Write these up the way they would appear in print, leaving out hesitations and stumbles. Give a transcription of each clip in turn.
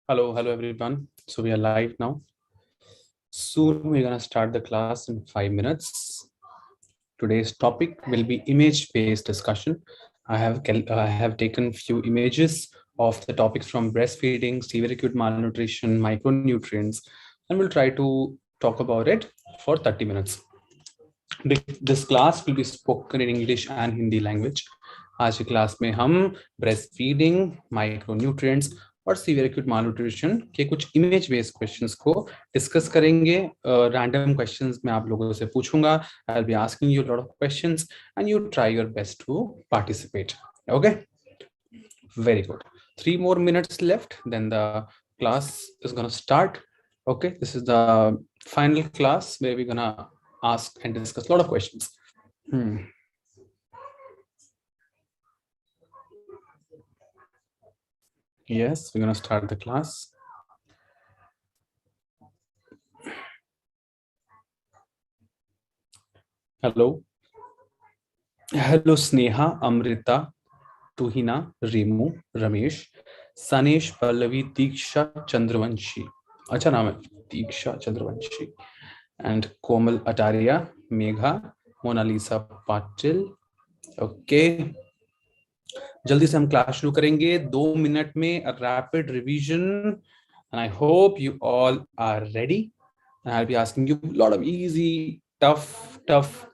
Hello everyone. So we are live now. Soon we're gonna start the class in 5 minutes. Today's topic will be image-based discussion. I have taken few images of the topics from breastfeeding, severe acute malnutrition, micronutrients, and we'll try to talk about it for 30 minutes. This class will be spoken in English and Hindi language. आज की class में हम breast feeding, micronutrients और severe acute malnutrition के कुछ image based questions को discuss करेंगे. Random questions मैं आप लोगों से पूछूंगा. I will be asking you lot of questions and you try your best to participate. Okay, very good. 3 more minutes left, then the class is gonna start. Okay, this is the final class where we're gonna ask and discuss a lot of questions. Yes, we're gonna start the class. Hello Sneha, Amrita, Tuhina, Rimu, Ramesh, Sanesh, Pallavi, Diksha, Chandravanshi. अच्छा नाम है, Diksha Chandravanshi. And Komal Ataria, Megha, Mona Lisa Patil. Okay, जल्दी से हम class शुरू करेंगे. 2 minute में rapid revision, and I hope you all are ready. And I'll be asking you a lot of easy, tough,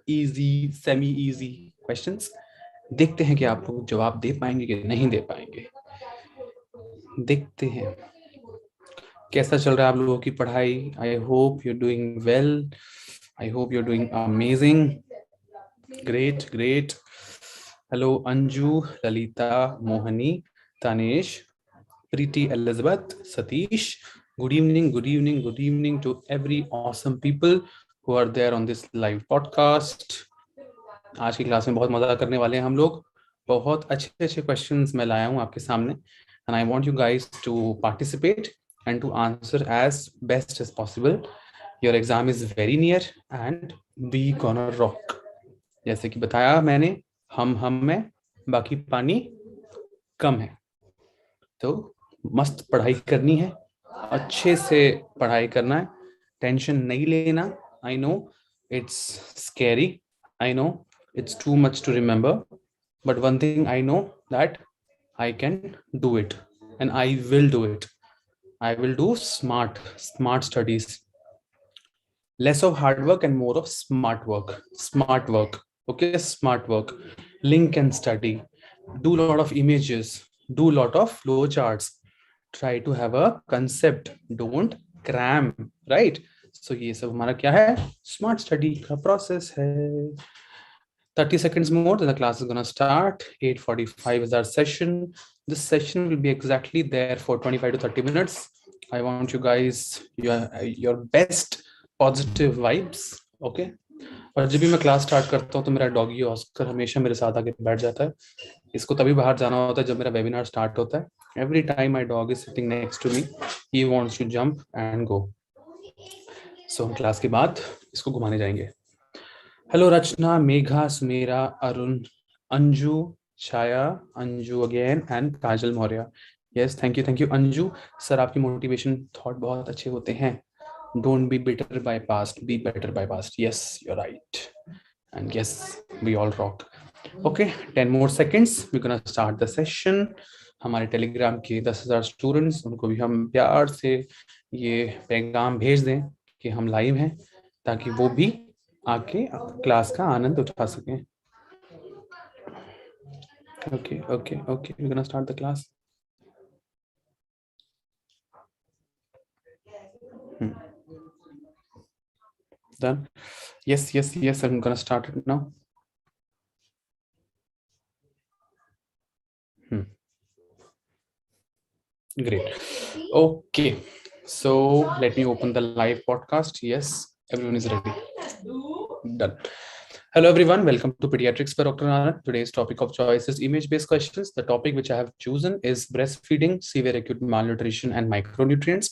easy, semi-easy questions. देखते हैं कि आप लोग जवाब दे पाएंगे कि नहीं दे पाएंगे. देखते हैं कैसा चल रहा है आप लोगों की पढ़ाई. I hope you're doing well. I hope you're doing amazing. Great. Hello Anju, Lalita, Mohani, Tanesh, Preeti, Elizabeth, Satish. Good evening to every awesome people who are there on this live podcast. आज की class में बहुत मजा करने वाले हैं हम लोग. बहुत अच्छे क्वेश्चंस मैं लाया हूं आपके सामने, and I want you guys to participate and to answer as best as possible. Your exam is very near and we gonna rock. जैसे कि बताया मैंने, हम में बाकी पानी कम है, तो मस्त पढ़ाई करनी है, अच्छे से पढ़ाई करना है, टेंशन नहीं लेना. I know it's scary, I know it's too much to remember, but one thing I know that I can do it and I will do it. I will do smart studies. Less of hard work and more of smart work. Okay, smart work. Link and study. Do a lot of images. Do a lot of flow charts. Try to have a concept. Don't cram, right? So ये सब हमारा क्या है? Smart study का process है. 30 seconds more, then the class is gonna start. 8:45 is our session. This session will be exactly there for 25 to 30 minutes. I want you guys, your best positive vibes. Okay, और जब भी मैं class start करता हूँ तो मेरा doggy Oscar हमेशा मेरे साथ आके बैठ जाता है. इसको तभी बाहर जाना होता है जब मेरा वेबिनार स्टार्ट होता है. Every time my dog is sitting next to me, he wants to jump and go. So हम क्लास के बाद इसको घुमाने जाएंगे. Hello Rachna, Megha, Sumera, Arun, Anju, Chhaya, Anju again and Kajal Maurya. Yes, thank you Anju. Sir आपकी मोटिवेशन थॉट बहुत अच्छे होते हैं. Don't be bitter by past, be better by past. Yes, you're right. And yes, we all rock. Okay, 10 more seconds. We're gonna start the session. हमारे Telegram के 10,000 students, उनको भी हम प्यार से ये पैगाम भेज दें कि हम लाइव हैं, ताकि वो भी आके क्लास का आनंद उठा सकें. Okay, we're gonna start the class. Done. Yes, I'm gonna start it now. Great. Okay, so let me open the live podcast. Yes, everyone is ready. Done. Hello everyone, welcome to Pediatrics by Dr. Anand. Today's topic of choice is image-based questions. The topic which I have chosen is breastfeeding, severe acute malnutrition, and micronutrients.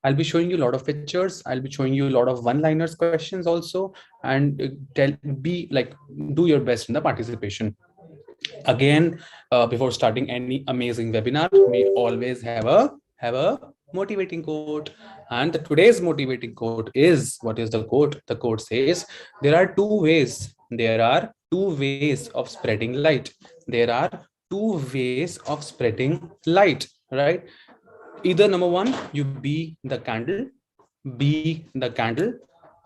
I'll be showing you a lot of pictures. I'll be showing you a lot of one-liners questions also, and do your best in the participation. Again, before starting any amazing webinar, we always have a motivating quote, and today's motivating quote is, what is the quote? The quote says, there are two ways of spreading light. There are two ways of spreading light, right? Either number one, you be the candle,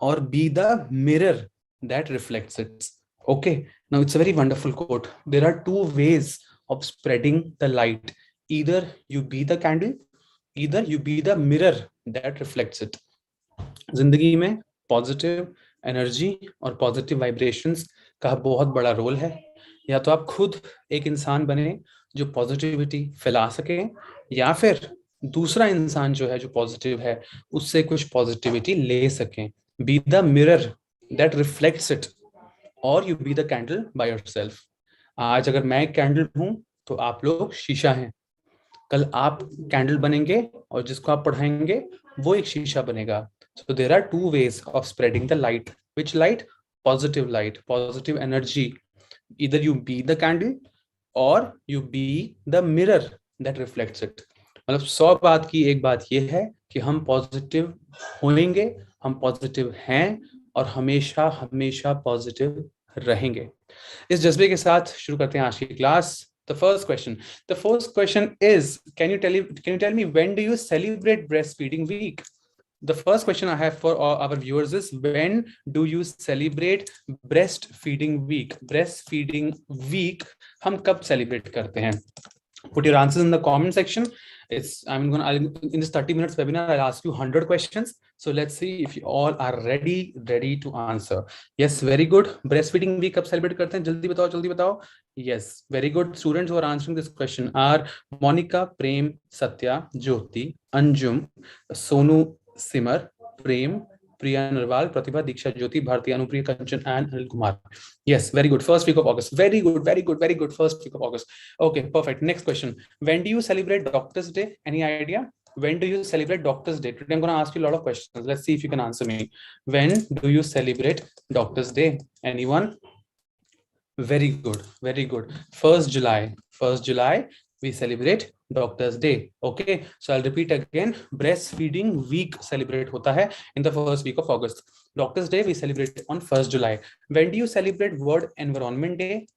or be the mirror that reflects it. Okay, now it's a very wonderful quote. There are two ways of spreading the light. Either you be the candle, either you be the mirror that reflects it. जिंदगी में positive energy और positive vibrations का बहुत बड़ा role है. या तो आप खुद एक इंसान बने जो पॉजिटिविटी फैला सके, या फिर दूसरा इंसान जो है, जो पॉजिटिव है, उससे कुछ पॉजिटिविटी ले सकें. Be the mirror that reflects it, or you be the candle by yourself. आज अगर मैं एक कैंडल हूं तो आप लोग शीशा हैं. कल आप कैंडल बनेंगे और जिसको आप पढ़ाएंगे वो एक शीशा बनेगा. So there are two ways of spreading the light. Which light? Positive light, positive energy. Either you be the candle or you be the mirror that reflects it. मतलब 100 बात की एक बात ये है कि हम पॉजिटिव होंगे, हम पॉजिटिव हैं और हमेशा हमेशा पॉजिटिव रहेंगे. इस जज्बे के साथ शुरू करते हैं आज की class. The first question is, can you tell me, when do you celebrate breastfeeding week? The first question I have for our viewers is, when do you celebrate breastfeeding week? Breastfeeding week हम कब celebrate करते हैं? Put your answers in the comment section. In this 30 minutes webinar, I'll ask you 100 questions. So let's see if you all are ready to answer. Yes, very good. Breastfeeding week कब celebrate करते हैं? जल्दी बताओ. Yes, very good. Students who are answering this question are Monica, Prem, Satya, Jyoti, Anjum, Sonu, Simar, Prem, Priya Narwal, Pratibha, Diksha, Jyoti, Bharti, Anupriya, Kanchan, and Anil Kumar. Yes, very good. First week of August. Very good. First week of August. Okay, perfect. Next question. When do you celebrate Doctor's Day? Any idea? When do you celebrate Doctor's Day? Today I'm going to ask you a lot of questions. Let's see if you can answer me. When do you celebrate Doctor's Day? Anyone? Very good. 1st July, we celebrate Doctor's Day. Okay, so I'll repeat again. Breastfeeding week celebrate hota hai in the first week of August. Doctor's Day we celebrate on 1st July. When do you celebrate World Environment Day?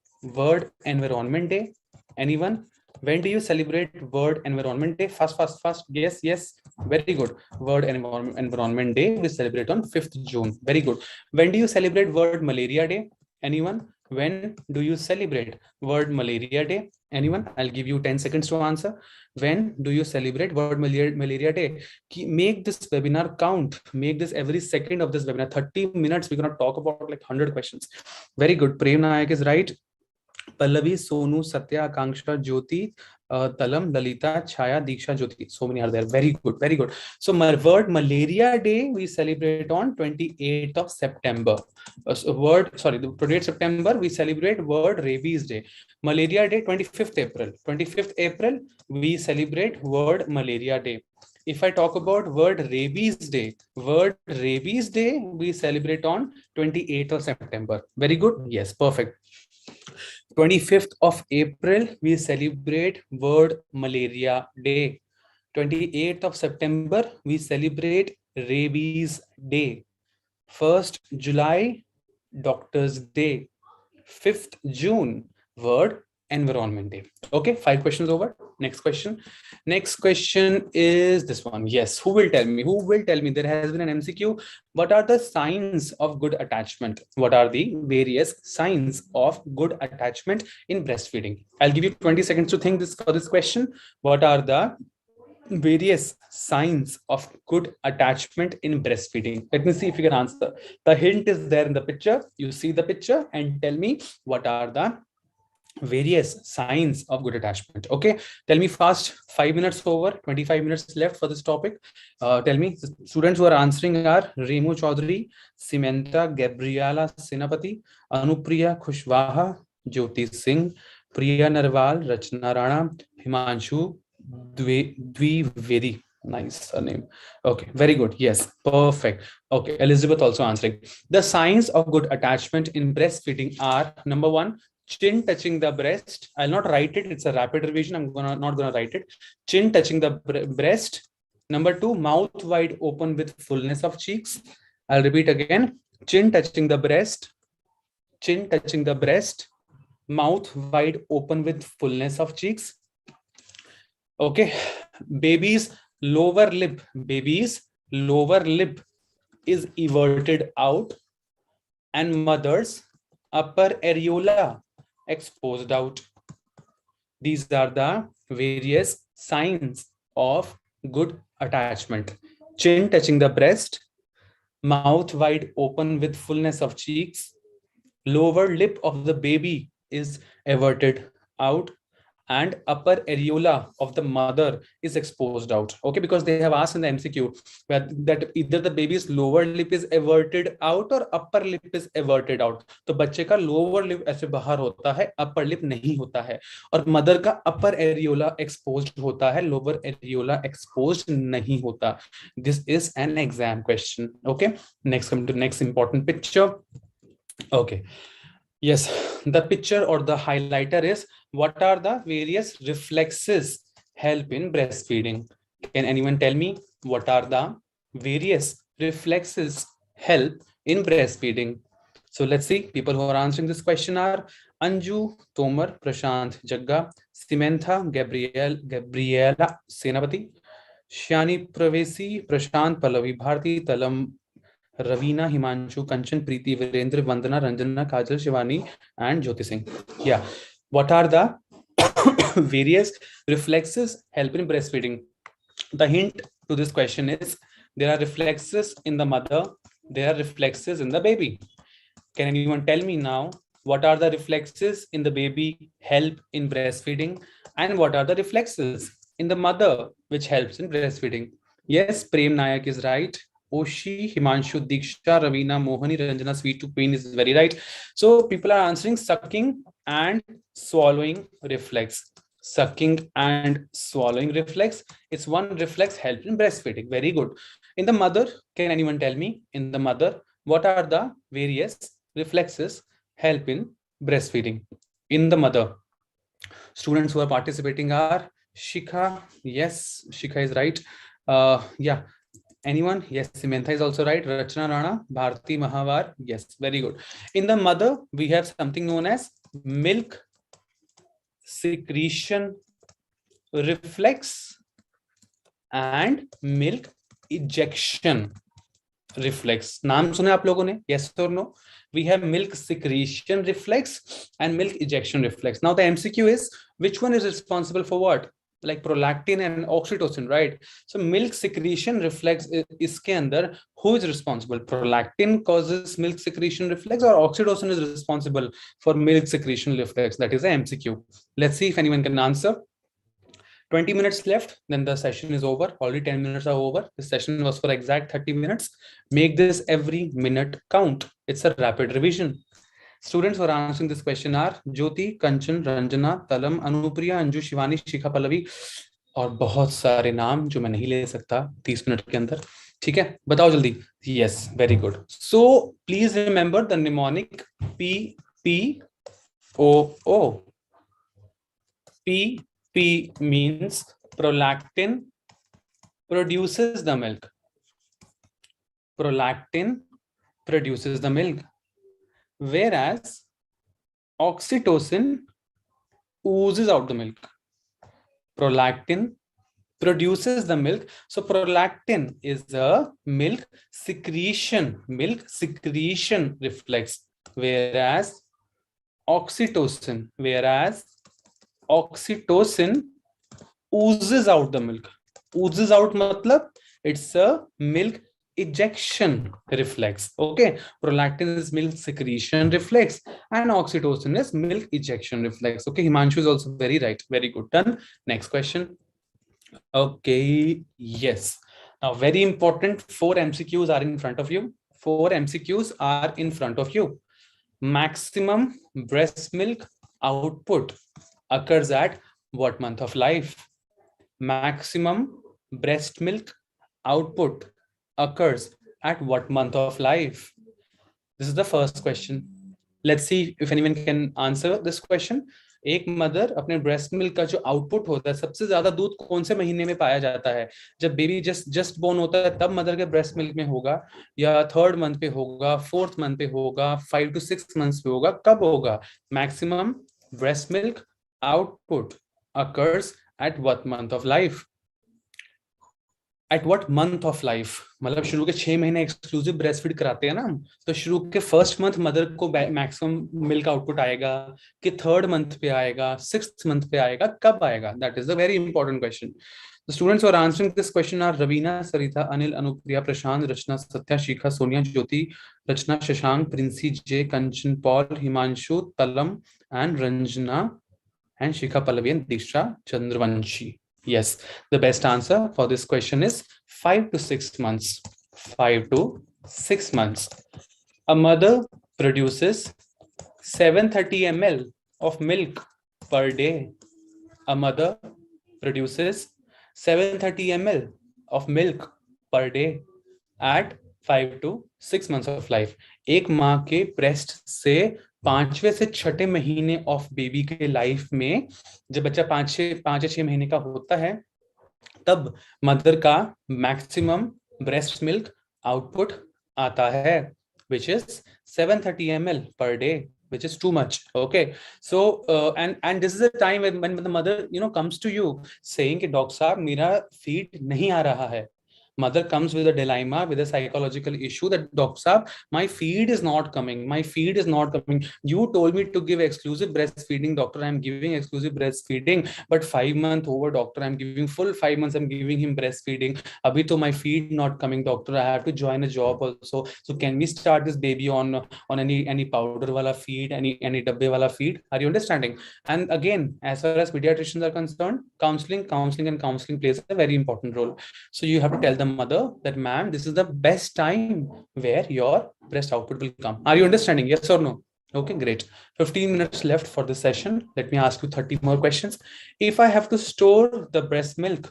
Anyone? When do you celebrate World Environment Day? Fast. Yes. Very good. World Environment Day we celebrate on 5th June. Very good. When do you celebrate World Malaria Day? Anyone? When do you celebrate World Malaria Day? Anyone? I'll give you 10 seconds to answer. When do you celebrate World Malaria Day? Make this webinar count. Make this every second of this webinar. 30 minutes, we're going to talk about like 100 questions. Very good. Prem Nayak is right. Pallavi, Sonu, Satya, Akanksha, Jyoti, Talam, Lalita, Chaya, Diksha, Jyoti. So many are there. Very good. So World Malaria Day we celebrate on 28th of September. The 28th September we celebrate World Rabies Day. Malaria Day 25th April. 25th April we celebrate World Malaria Day. If I talk about World Rabies Day we celebrate on 28th of September. Very good. Yes, perfect. 25th of April, we celebrate World Malaria Day. 28th of September, we celebrate Rabies Day. 1st July, Doctor's Day. 5th June, World Environment Day. Okay, 5 questions over. Next question is this one. Yes, who will tell me? There has been an MCQ. What are the signs of good attachment? What are the various signs of good attachment in breastfeeding? I'll give you 20 seconds to think for this question. What are the various signs of good attachment in breastfeeding? Let me see if you can answer. The hint is there in the picture. You see the picture and tell me what are the various signs of good attachment. Okay, tell me fast. 5 minutes over, 25 minutes left for this topic. Tell me, students who are answering are Remu Chaudhary, Simenta Gabriela Sinapati, Anupriya Khushwaha, Jyoti Singh, Priya Narwal, Rachna Rana, Himanshu Dwivedi. Nice name. Okay, very good. Yes, perfect. Okay, Elizabeth also answering. The signs of good attachment in breastfeeding are: number one, chin touching the breast. I'll not write it. It's a rapid revision. I'm not gonna write it. Chin touching the breast. Number two, mouth wide open with fullness of cheeks. I'll repeat again. Chin touching the breast. Chin touching the breast. Mouth wide open with fullness of cheeks. Okay. Baby's lower lip. Baby's lower lip is everted out, and mother's upper areola exposed out. These are the various signs of good attachment. Chin touching the breast, mouth wide open with fullness of cheeks, lower lip of the baby is everted out, and upper areola of the mother is exposed out. Okay, because they have asked in the MCQ that either the baby's lower lip is everted out or upper lip is everted out. तो बच्चे का lower lip ऐसे बाहर होता है, upper lip नहीं होता है, और mother का upper areola exposed होता है, lower areola exposed नहीं होता. This is an exam question. Okay, next come to next important picture. Okay. Yes, the picture or the highlighter is what are the various reflexes help in breastfeeding? Can anyone tell me what are the various reflexes help in breastfeeding? So let's see. People who are answering this question are Anju Tomar, Prashant Jagga, Simantha Gabriela Senapati, Shani Pravesi, Prashant Pallavi Bharti, Talam Ravina, Himanshu, Kanchan, Preeti, Virendra, Vandana, Ranjana, Kajal, Shivani, and Jyoti Singh. Yeah. What are the various reflexes help in breastfeeding? The hint to this question is there are reflexes in the mother, there are reflexes in the baby. Can anyone tell me now what are the reflexes in the baby help in breastfeeding, and what are the reflexes in the mother which helps in breastfeeding? Yes, Prem Nayak is right. Oshi, Himanshu, Diksha, Ravina, Mohani, Ranjana, Sweet to Queen is very right. So people are answering sucking and swallowing reflex. Sucking and swallowing reflex. It's one reflex help in breastfeeding. Very good. In the mother, can anyone tell me in the mother what are the various reflexes help in breastfeeding in the mother? Students who are participating are Shikha. Yes, Shikha is right. Yeah. Anyone? Yes, Simantha is also right. Rachna Rana, Bharti Mahavar. Yes, very good. In the mother, we have something known as milk secretion reflex and milk ejection reflex. नाम सुने आप लोगों ने? Yes or no? We have milk secretion reflex and milk ejection reflex. Now the MCQ is which one is responsible for what? Like prolactin and oxytocin, right? So milk secretion reflex iske andar who is responsible? Prolactin causes milk secretion reflex or oxytocin is responsible for milk secretion reflex? That is the MCQ. Let's see if anyone can answer. 20 minutes left, then the session is over. Already 10 minutes are over. The session was for exact 30 minutes. Make this every minute count. It's a rapid revision. Students who are answering this question are Jyoti, Kanchan, Ranjana, Talam, Anupriya, Anju, Shivani, Shikha Pallavi और बहुत सारे नाम जो मैं नहीं ले सकता 30 minute के अंदर. ठीक है, बताओ जल्दी. Yes, very good. So please remember the mnemonic P P O O. P P means prolactin produces the milk. Prolactin produces the milk. Whereas oxytocin oozes out the milk. Prolactin produces the milk. So prolactin is a milk secretion reflex. Whereas oxytocin oozes out the milk. Oozes out matlab it's a milk ejection reflex. Okay, prolactin is milk secretion reflex, and oxytocin is milk ejection reflex. Okay, Himanshu is also very right. Very good. Done. Next question. Okay, yes. Now, very important, 4 MCQs are in front of you. 4 MCQs are in front of you. Maximum breast milk output occurs at what month of life? Maximum breast milk output occurs at what month of life? This is the first question. Let's see if anyone can answer this question. एक mother अपने breast milk का जो output होता है, सबसे ज्यादा दूध कौन से महीने में पाया जाता है? जब बेबी जस्ट बोर्न होता है तब मदर के ब्रेस्ट मिल्क में होगा, या थर्ड मंथ पे होगा, फोर्थ मंथ पे होगा, 5 to 6 months पे होगा, कब होगा? Maximum breast milk output occurs at what month of life? At what month of life मतलब शुरू के 6 महीने एक्सक्लूसिव ब्रेस्ट फीड कराते हैं ना, तो शुरू के फर्स्ट मंथ मदर को मैक्सिमम मिल्क आउटपुट आएगा कि थर्ड मंथ पे आएगा, सिक्स्थ मंथ पे आएगा, कब आएगा? That is a very important question. The students who are answering this question are Ravina, Sarita, Anil, Anupriya, Prashant, Rachna, Satya, Shikha, Sonia, Jyoti, Rachna, Shashank, Princey, Jay, Kanchan, Paul, Himanshu, Talam, and Ranjana, and Shikha, Pallavi, and Diksha Chandravanshi. Yes, the best answer for this question is 5 to 6 months. 5 to 6 months. A mother produces 730 ml of milk per day. A mother produces 730 ml of milk per day at 5 to 6 months of life. एक माँ के breast से 5वें से 6ठे महीने of baby के life में, जब बच्चा 5 या 6 महीने का होता है, तब मदर का मैक्सिमम ब्रेस्ट मिल्क आउटपुट आता है, which is 730 ml per day, which is too much. Okay, so and this is a time when the mother comes to you saying कि डॉक्टर साहब मेरा फीड नहीं आ रहा है. Mother comes with a dilemma, with a psychological issue that doctor साहब my feed is not coming, my feed is not coming. You told me to give exclusive breastfeeding, doctor. I am giving exclusive breastfeeding, but 5 months over, doctor. I am giving full 5 months. I am giving him breastfeeding. Abhi to my feed not coming, doctor. I have to join a job also. So can we start this baby on any powder wala feed, any dabbe wala feed? Are you understanding? And again, as far as pediatricians are concerned, counseling plays a very important role. So you have to tell the mother that, ma'am, this is the best time where your breast output will come. Are you understanding? Yes or no? Okay, great. 15 minutes left for this session. Let me ask you 30 more questions. If I have to store the breast milk,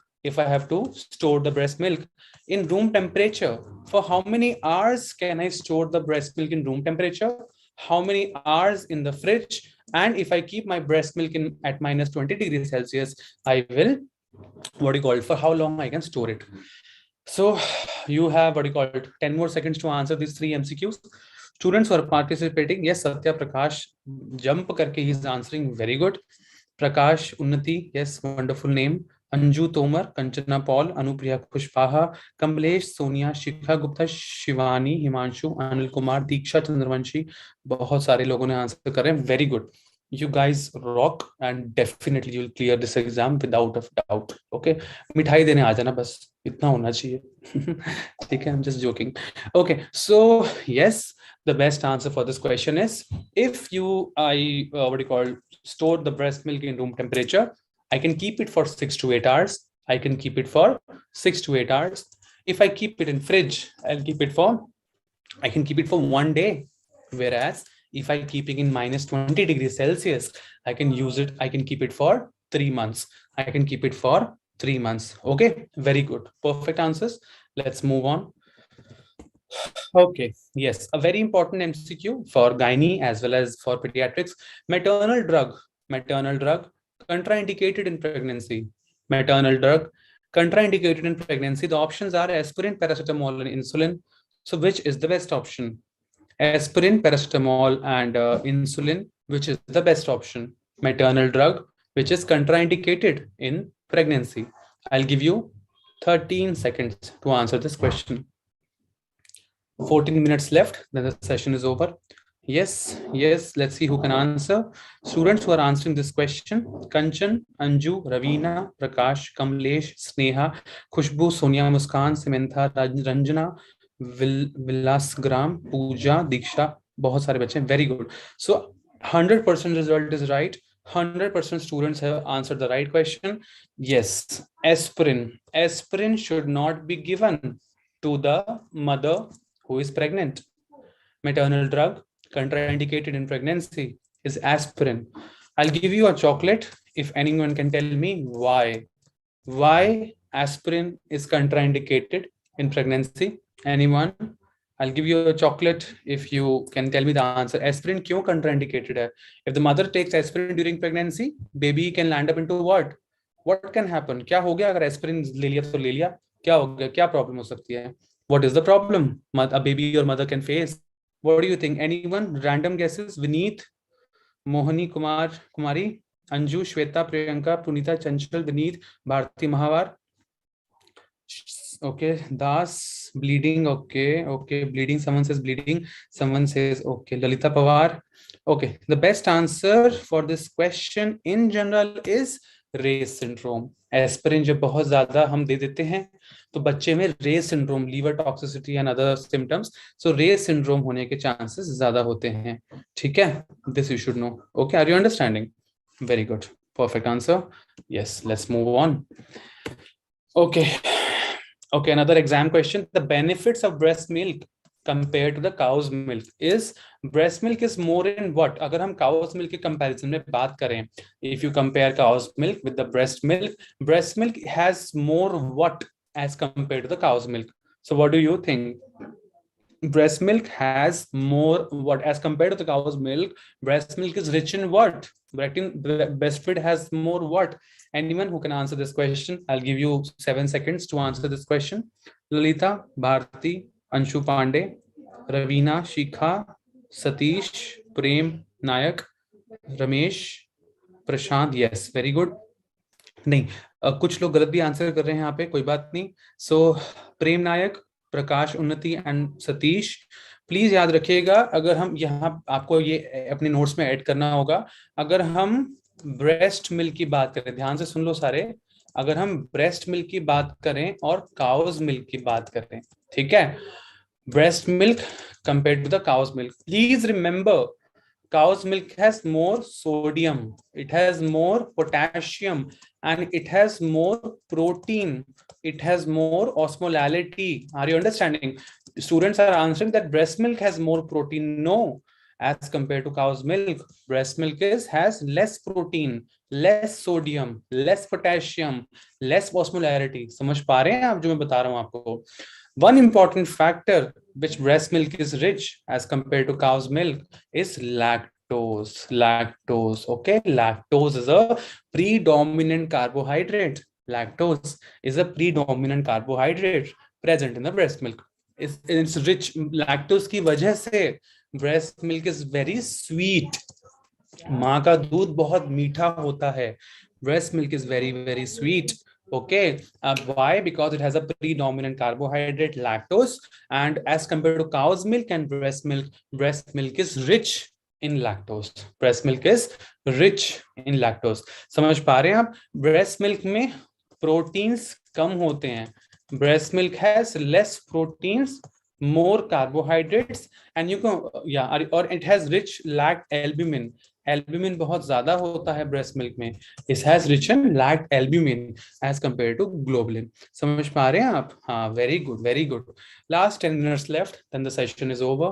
in room temperature, for how many hours can I store the breast milk in room temperature? How many hours in the fridge? And if I keep my breast milk at minus 20 degrees Celsius, I will, for how long I can store it? So you have 10 more seconds to answer these 3 MCQs. Students who are participating, yes, Satya Prakash jump karke he is answering very good. Prakash Unnati, yes, wonderful name. Anju Tomar, Kanchana Paul, Anupriya Kushpaha, Kamlesh, Sonia, Shikha Gupta, Shivani, Himanshu, Anil Kumar, Diksha Chandravanshi, बहुत सारे लोगों ने answer कर रहे हैं. Very good. You guys rock and definitely you will clear this exam without a doubt. Okay, मिठाई देने आ जाना बस, इतना होना चाहिए. ठीक है, I'm just joking. Okay, so yes, the best answer for this question is, if I store the breast milk in room temperature, I can keep it for 6 to 8 hours. I can keep it for 6 to 8 hours. If I keep it in fridge, I can keep it for 1 day. Whereas if I keep it in minus 20 degrees Celsius, I can keep it for 3 months. I can keep it for 3 months. Okay, very good. Perfect answers. Let's move on. Okay, yes, a very important MCQ for gynae as well as for pediatrics. Maternal drug contraindicated in pregnancy. Maternal drug contraindicated in pregnancy. The options are aspirin, paracetamol, and insulin. So which is the best option? Aspirin, paracetamol, and insulin, which is the best option? Maternal drug, which is contraindicated in pregnancy. I'll give you 13 seconds to answer this question. 14 minutes left, then the session is over. Yes, let's see who can answer. Students who are answering this question: Kanchan, Anju, Ravina, Prakash, Kamlesh, Sneha, Khushbu, Sonia, Muskan, Samantha, Ranjana, विलासग्राम, पूजा, दीक्षा, बहुत सारे बच्चे, very good. So 100% result is right. 100% students have answered the right question. Yes, aspirin. Aspirin should not be given to the mother who is pregnant. Maternal drug contraindicated in pregnancy is aspirin. I'll give you a chocolate if anyone can tell me why. Why aspirin is contraindicated in pregnancy? Anyone? I'll give you a chocolate if you can tell me the answer. Aspirin क्यों contraindicated है? If the mother takes aspirin during pregnancy, baby can land up into what? What can happen? क्या हो गया अगर aspirin ले लिया तो ले लिया? क्या हो गया? क्या problem हो सकती है? What is the problem a baby or mother can face? What do you think? Anyone? Random guesses? Vineet, Mohani, Kumar, Kumari, Anju, Shweta, Priyanka, Punita, Chanchal, Vineet, Bharti, Mahavar. Okay, Das, bleeding. Okay, okay, bleeding. Someone says bleeding. Someone says okay. Lalita Pawar. Okay, the best answer for this question in general is Reye's syndrome. Aspirin जब बहुत ज्यादा हम दे देते हैं तो बच्चे में Reye's syndrome, liver toxicity and other symptoms, so Reye's syndrome होने के चांसेस ज्यादा होते हैं. ठीक है, this you should know. Okay, are you understanding? Very good, perfect answer. Yes, let's move on. Okay. Okay, another exam question. The benefits of breast milk compared to the cow's milk is, breast milk is more in what? अगर हम cow's milk के comparison में बात करें, if you compare cow's milk with the breast milk has more what as compared to the cow's milk? So what do you think? Breast milk has more what as compared to the cow's milk? Breast milk is rich in what? Breastfeed has more what? Anyone who can answer this question? I'll give you 7 seconds to answer this question. Lalita, Bharti, Anshu Pandey, Ravina, Shikha, Satish, Prem, Nayak, Ramesh, Prashant. Yes, very good. नहीं, कुछ लोग गलत भी answer कर रहे हैं यहाँ पे, कोई बात नहीं. सो प्रेम नायक, प्रकाश उन्नति एंड सतीश, प्लीज याद रखिएगा, अगर हम यहाँ आपको ये अपने नोट्स में ऐड करना होगा, अगर हम ब्रेस्ट मिल्क की बात करें, ध्यान से सुन लो सारे, अगर हम ब्रेस्ट मिल्क की बात करें और काउज मिल्क की बात करें, ठीक है, breast milk compared to the cow's milk, please remember cow's milk has more sodium, it has more potassium, and it has more protein, it has more osmolality. Are you understanding? Students are answering that breast milk has more protein. No, as compared to cow's milk, breast milk has less protein, less sodium, less potassium, less osmolarity. समझ पा रहे हैं आप जो मैं बता रहा हूं आपको? One important factor which breast milk is rich as compared to cow's milk is lactose. Lactose, okay? Lactose is a predominant carbohydrate. Lactose is a predominant carbohydrate present in the breast milk. It's rich. Lactose की वजह से breast milk is very sweet. माँ का दूध बहुत मीठा होता है. Breast milk is very, very sweet. Okay, why? Because it has a predominant carbohydrate, lactose, and as compared to cow's milk and breast milk is rich in lactose. Breast milk is rich in lactose. समझ पा रहे हैं आप? Breast milk में proteins कम होते हैं. Breast milk has less proteins, more carbohydrates, and you can, yeah, or it has rich lacked albumin. Albumin बहुत ज्यादा होता है ब्रेस्ट मिल्क में. It has rich in lactalbumin as compare to globulin. समझ पा रहे हैं आप? हाँ, very good, very good. Last 10 minutes left, then the session is over.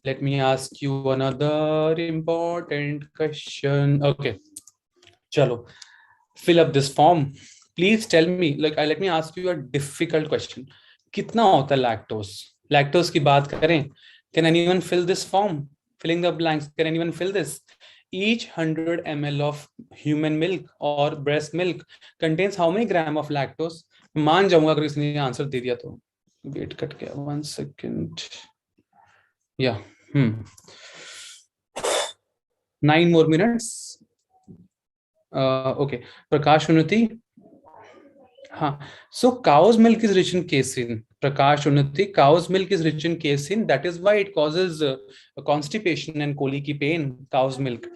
Let me ask you another important question. Okay, चलो, fill up this form. Please tell me, like, let me ask you a difficult question. कितना होता है lactose? Lactose की बात करें, can anyone fill this form? Filling the blanks, can anyone fill this? Each 100 ml of human milk or breast milk contains how many gram of lactose? मान जाऊंगा अगर किसी ने आंसर दे दिया तो. वेट कट गया, 1 second. या 9 more minutes. Okay, प्रकाश उन्नति. हाँ, so cow's milk is rich in casein. Prakash Unnati, cow's milk is rich in casein. That is why it causes constipation and colicky pain. Cow's milk.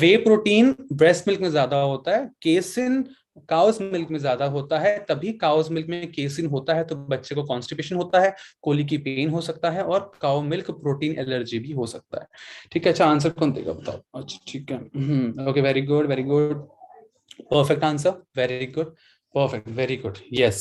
Whey protein breast milk में ज्यादा होता है. Casein cows milk में ज्यादा होता है, तभी cows milk में केसिन होता है तो बच्चे को कॉन्स्टिपेशन होता है, कोली की पेन हो सकता है, और काउ मिल्क प्रोटीन एलर्जी भी हो सकता है। ठीक है, अच्छा आंसर कौन देगा बताओ? अच्छा ठीक है, okay, very good very good, perfect answer, very good, perfect, very good, yes,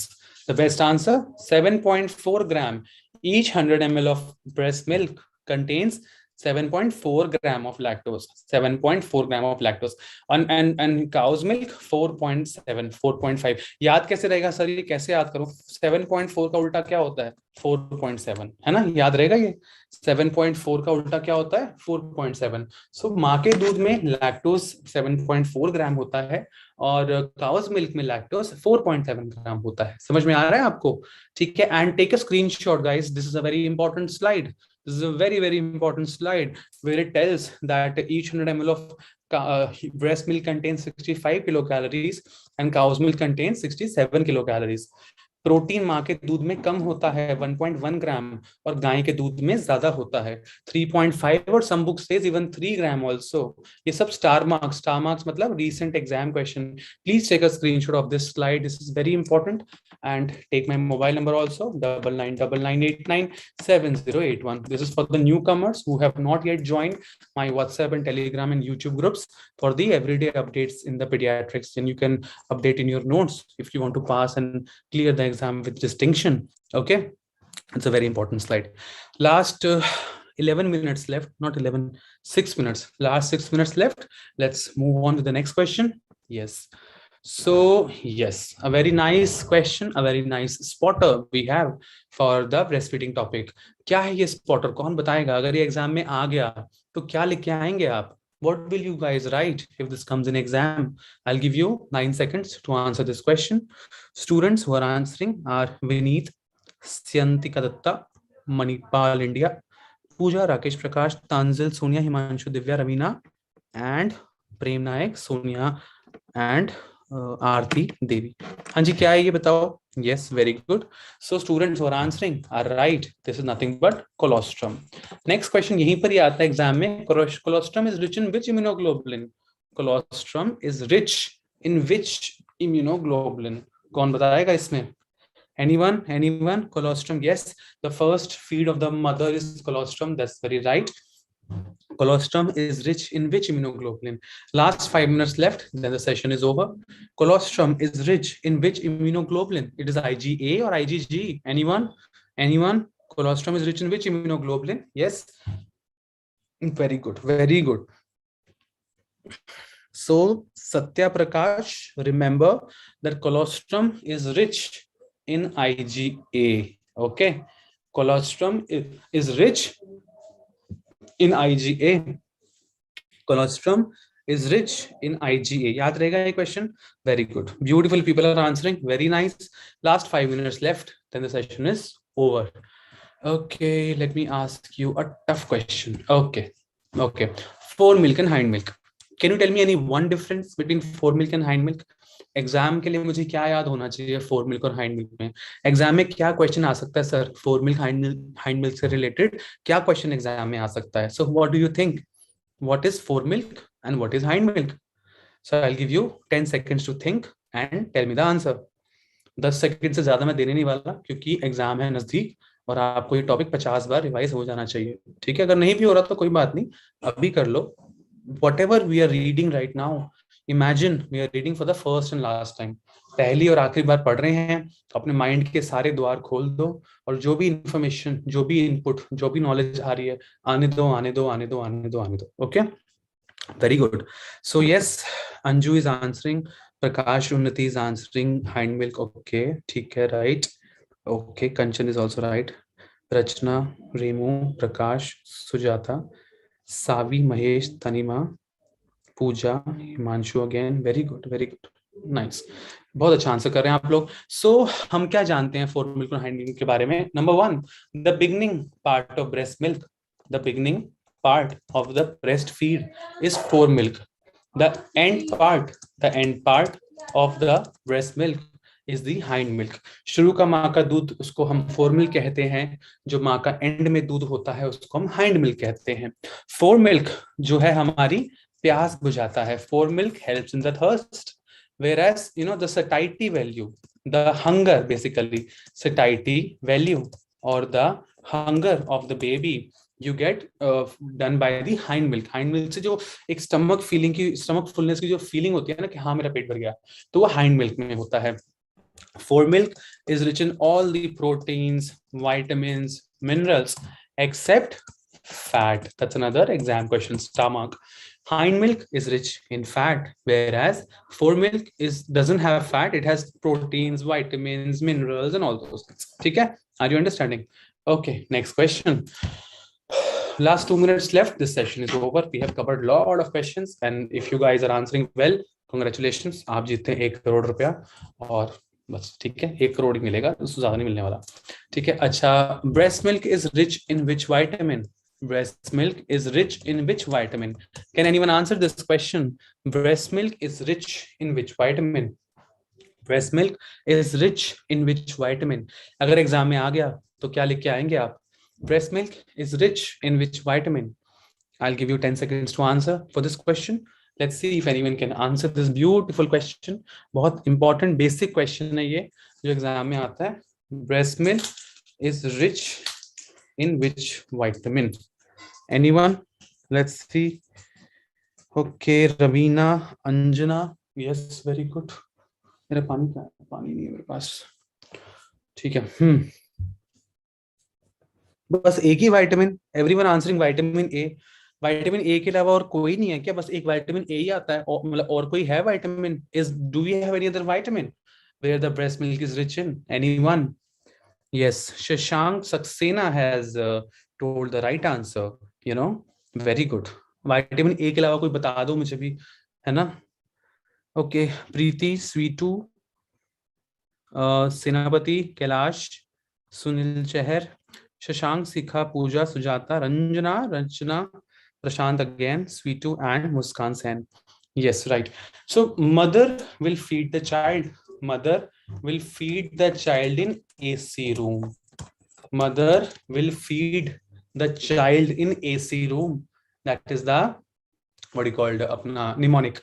the best answer. 7.4 gram, each 100 ml of breast milk contains 7.4 gram of lactose, 7.4 gram of lactose, and cow's milk 4.7, 4.5. याद कैसे रहेगा sir, ये कैसे याद करूं? 7.4 का उल्टा क्या होता है? 4.7, है ना, याद रहेगा ये? 7.4 का उल्टा क्या होता है? 4.7। सो माँ के दूध में लैक्टोज 7.4 ग्राम होता है, और काउस मिल्क में लैक्टोज 4.7 ग्राम होता है। समझ में आ रहा है आपको? ठीक है, and take a screenshot guys, this is a very important slide, this is a very very important slide where it tells that each 100 ml of breast milk contains 65 kilocalories and cow's milk contains 67 kilocalories. Protein माँ के दूध में कम होता है 1.1 ग्राम, और गाय के दूध में ज्यादा होता है 3.5, और some book says even 3 gram also. ये सब स्टार मार्क्स मतलब recent exam question. Please take a screenshot of this slide, this is very important, and take my mobile number also 9999897081. This is for the newcomers who have not yet joined my WhatsApp and Telegram and YouTube groups for the everyday updates in the pediatrics, and you can update in your notes if you want to pass and clear the exam with distinction. Okay, it's a very important slide. Last 11 minutes left, not 11, 6 minutes, last 6 minutes left. Let's move on to the next question. Yes, so yes, a very nice question, a very nice spotter we have for the breastfeeding topic. क्या है ये spotter? कौन बताएगा? अगर ये exam में आ गया तो क्या लिख के आएंगे आप? What will you guys write if this comes in exam? I'll give you 9 seconds to answer this question. Students who are answering are Vineet, Syantika Datta, Manipal India, Pooja, Rakesh Prakash, Tanzil, Sonia, Himanshu, Divya, Ravina, and Prem Nayak, Sonia, and Aarti Devi. हाँ जी, क्या है ये बताओ? Yes, very good. So students who are answering are right. This is nothing but colostrum. Next question यहीं पर ही आता है exam में. Colostrum is rich in which immunoglobulin? Colostrum is rich in which immunoglobulin? कौन बताएगा इसमें? Anyone? Colostrum, yes. The first feed of the mother is colostrum. That's very right. Colostrum is rich in which immunoglobulin? Last 5 minutes left, then the session is over. Colostrum is rich in which immunoglobulin? It is IgA or IgG? Anyone? Colostrum is rich in which immunoglobulin? Yes, very good, very good. So Satya Prakash, remember that colostrum is rich in IgA. Okay, colostrum is rich in IgA. Colostrum is rich in IgA. याद रहेगा ये question? Very good. Beautiful people are answering. Very nice. Last 5 minutes left. Then the session is over. Okay, let me ask you a tough question. Okay. Foremilk and hindmilk. Can you tell me any one difference between foremilk and hindmilk? Exam के लिए मुझे क्या याद होना चाहिए four milk और hind milk में? Exam में क्या क्वेश्चन आ सकता है sir four milk hind milk से रिलेटेड? क्या क्वेश्चन एग्जाम में आ सकता है? So what do you think? What is foremilk and what is hindmilk? So I'll give you 10 seconds to think and tell me the answer. 10 second से ज्यादा मैं देने नहीं वाला क्योंकि एग्जाम है नजदीक और आपको ये टॉपिक 50 बार रिवाइज हो जाना चाहिए। ठीक है, अगर नहीं भी हो रहा तो कोई बात नहीं, अभी कर लो। Whatever we are reading right now, imagine we are reading for the first and last time. पहली और आखिरी बार पढ़ रहे हैं, अपने माइंड के सारे द्वार खोल दो और जो भी इंफॉर्मेशन, जो भी इनपुट, जो भी नॉलेज आ रही है आने दो। Okay, very good. So yes, Anju is answering, Prakash Unnati is answering hind milk. Okay, ठीक है, right. Okay, Kanchan is also right. Rachna, Remu, Prakash, Sujata, Savi, Mahesh, Tanima, Pooja, Himanshu again. Very good, nice, बहुत अच्छा आंसर कर रहे हैं आप लोग. सो हम क्या जानते हैं फोर मिल्क और हाइंड मिल्क के बारे में? Number 1, the beginning part of breast milk, the beginning part of the breast feed is four milk. The end part of the breast milk is the hind milk. शुरू का माँ का दूध उसको हम फोर मिल्क कहते हैं, जो माँ का एंड में दूध होता है उसको हम हाइंड मिल्क कहते हैं. फोर मिल्क जो है हमारी प्यास बुझाता है. Fore milk helps in the thirst. whereas the satiety value, the hunger, basically satiety value or the hunger of the baby, you get done by the hind milk. hind milk से जो एक stomach feeling की, stomach fullness की जो feeling होती है ना कि हाँ मेरा पेट भर गया, तो वो हाइंड मिल्क में होता है. Foremilk is rich in all the proteins, vitamins, minerals, except fat. That's another exam question. Stomach. Hind milk is rich in fat, whereas foremilk doesn't have fat. It has proteins, vitamins, minerals, and all those things. Okay? Are you understanding? Okay. Next question. Last 2 minutes left. This session is over. We have covered a lot of questions, and if you guys are answering well, congratulations. आप जीतते हैं 1 करोड़ रुपया, और बस ठीक है, 1 करोड़ ही मिलेगा, उससे ज्यादा नहीं मिलने वाला. ठीक है. अच्छा, breast milk is rich in which vitamin? Breast milk is rich in which vitamin? Can anyone answer this question? Breast milk is rich in which vitamin? Breast milk is rich in which vitamin? अगर exam में आ गया तो क्या लिख के आएंगे आप? Breast milk is rich in which vitamin? I'll give you 10 seconds to answer for this question. Let's see if anyone can answer this beautiful question. बहुत important basic question है ये, जो एग्जाम में आता है. Breast milk is rich in which vitamin? Anyone? Let's see. Okay, Ravina, Anjana. Yes, very good. मेरा पानी क्या है? पानी नहीं है मेरे पास. ठीक है. बस एक ही vitamin. Everyone answering vitamin A. Vitamin A के अलावा और कोई नहीं है क्या? बस एक विटामिन ए ही आता है, मतलब और कोई है vitamin? Do we have any other vitamin where the breast milk is rich in? Anyone? Yes, Shashank Saxena has told the right answer. Very good. Vitamin A के अलावा कोई बता दो मुझे भी, है ना? ओके, प्रीति, स्वीटू, सेनापति, कैलाश, सुनील चहर, शशांक, शिखा, पूजा, सुजाता, रंजना, रचना, Prashant again, Sweetu, and Muskan Sen. Yes, right. So mother will feed the child. Mother will feed the child in AC room. Mother will feed the child in AC room. That is the, what you called, अपना mnemonic.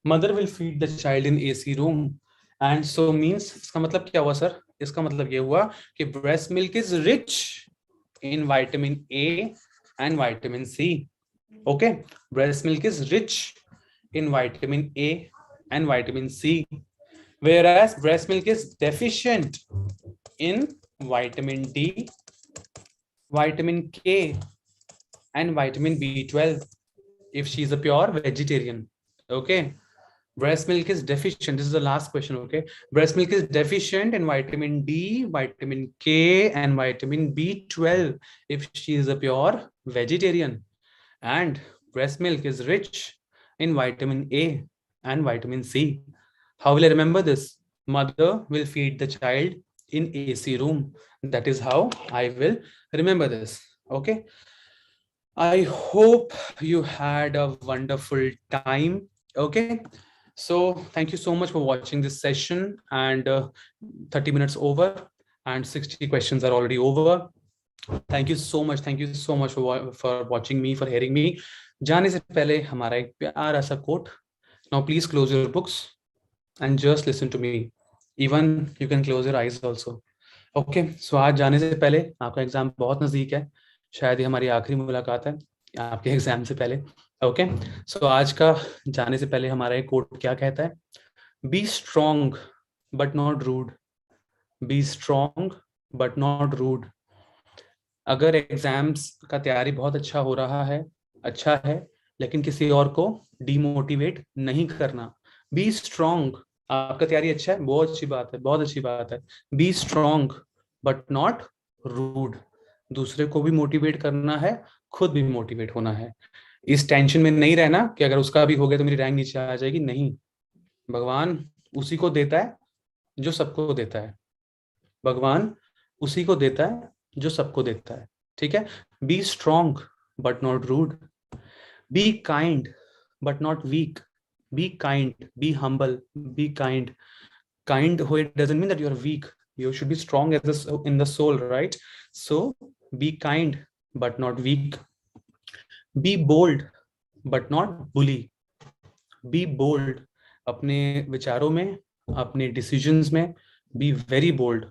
Mother will feed the child in AC room. And so means, इसका मतलब क्या हुआ sir? इसका मतलब ये हुआ कि breast milk is rich in vitamin A and vitamin C. Okay, breast milk is rich in vitamin A and vitamin C, whereas breast milk is deficient in vitamin D, vitamin K, and vitamin B12 if she is a pure vegetarian. Okay, breast milk is deficient. This is the last question. Okay, breast milk is deficient in vitamin D, vitamin K, and vitamin B12 if she is a pure vegetarian. And breast milk is rich in vitamin A and vitamin C. How will I remember this? Mother will feed the child in AC room. That is how I will remember this. Okay. I hope you had a wonderful time. Okay. So thank you so much for watching this session, and 30 minutes over and 60 questions are already over. Thank you so much. Thank you so much for watching me, for hearing me. जाने से पहले हमारा एक प्यारा सा coat. Now please close your books and just listen to me. Even you can close your eyes also. Okay. So आज जाने से पहले, आपका एग्जाम बहुत नजदीक है, शायद ये हमारी आखिरी मुलाकात है आपके एग्जाम से पहले. ओके. सो आज का जाने से पहले हमारा एक कोट क्या कहता है? Be strong but not rude. Be strong but not rude. अगर एग्जाम्स का तैयारी बहुत अच्छा हो रहा है, अच्छा है, लेकिन किसी और को डिमोटिवेट नहीं करना. Be strong. आपका तैयारी अच्छा है, बहुत अच्छी बात है, बहुत अच्छी बात है. Be strong but not rude. दूसरे को भी मोटिवेट करना है, खुद भी मोटिवेट होना है. इस टेंशन में नहीं रहना कि अगर उसका भी हो गया तो मेरी रैंक नीचे आ जाएगी. नहीं, भगवान उसी को देता है जो सबको देता है. भगवान उसी को देता है जो सबको देता है. ठीक है. Be strong but not rude. Be kind but not weak. Be kind, be humble, be kind. Kind it doesn't mean that you're weak. You should be strong in the soul, right? So be kind but not weak. Be bold but not bully. Be bold अपने विचारों में, अपने decisions में be very bold,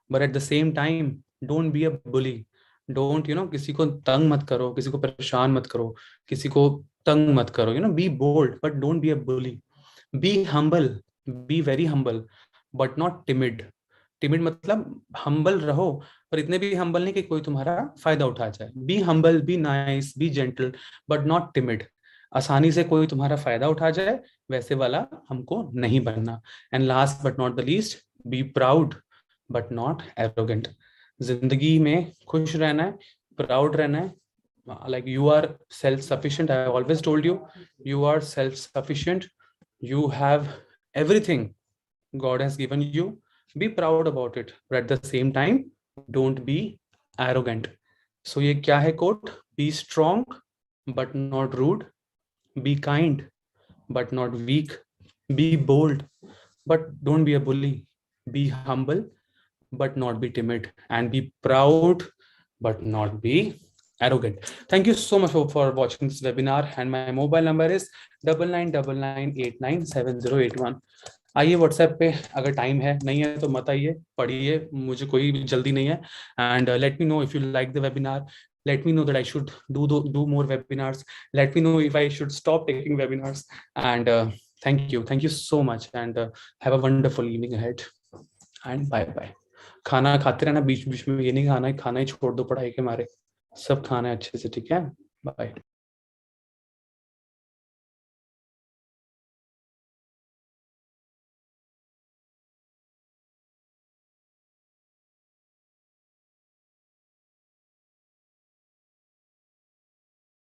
but at the same time don't be a bully. Don't किसी को तंग मत करो, किसी को परेशान मत करो, किसी को तंग मत करो। Be bold but don't be a bully. Be humble, be very humble but not timid. Timid मतलब हम्बल रहो, पर इतने भी हम्बल नहीं कि कोई तुम्हारा फायदा उठा जाए। B humble, be nice, B gentle but not timid. आसानी से कोई तुम्हारा फायदा उठा जाए वैसे वाला हमको नहीं बनना। And last but not the least, be proud but not arrogant. जिंदगी में खुश रहना है, प्राउड रहना है। Like you are self-sufficient. I have always told you, you are self-sufficient. You have everything God has given you. Be proud about it, but at the same time, don't be arrogant. So ये क्या है quote? Be strong, but not rude. Be kind, but not weak. Be bold, but don't be a bully. Be humble, but not be timid. And be proud, but not be arrogant. Thank you so much for watching this webinar. And my mobile number is 9999897081. आइए WhatsApp पे, अगर time है, नहीं है तो मत आइए, पढ़िए, मुझे कोई जल्दी नहीं है। And let me know if you like the webinar, let me know that I should do more webinars, let me know if I should stop taking webinars. And thank you so much, and have a wonderful evening ahead, and bye bye. खाना खाते रहना, बीच बीच में ये नहीं खाना है, खाना ही छोड़ दो पढ़ाई के मारे, सब खाना है अच्छे से, ठीक है? बाय।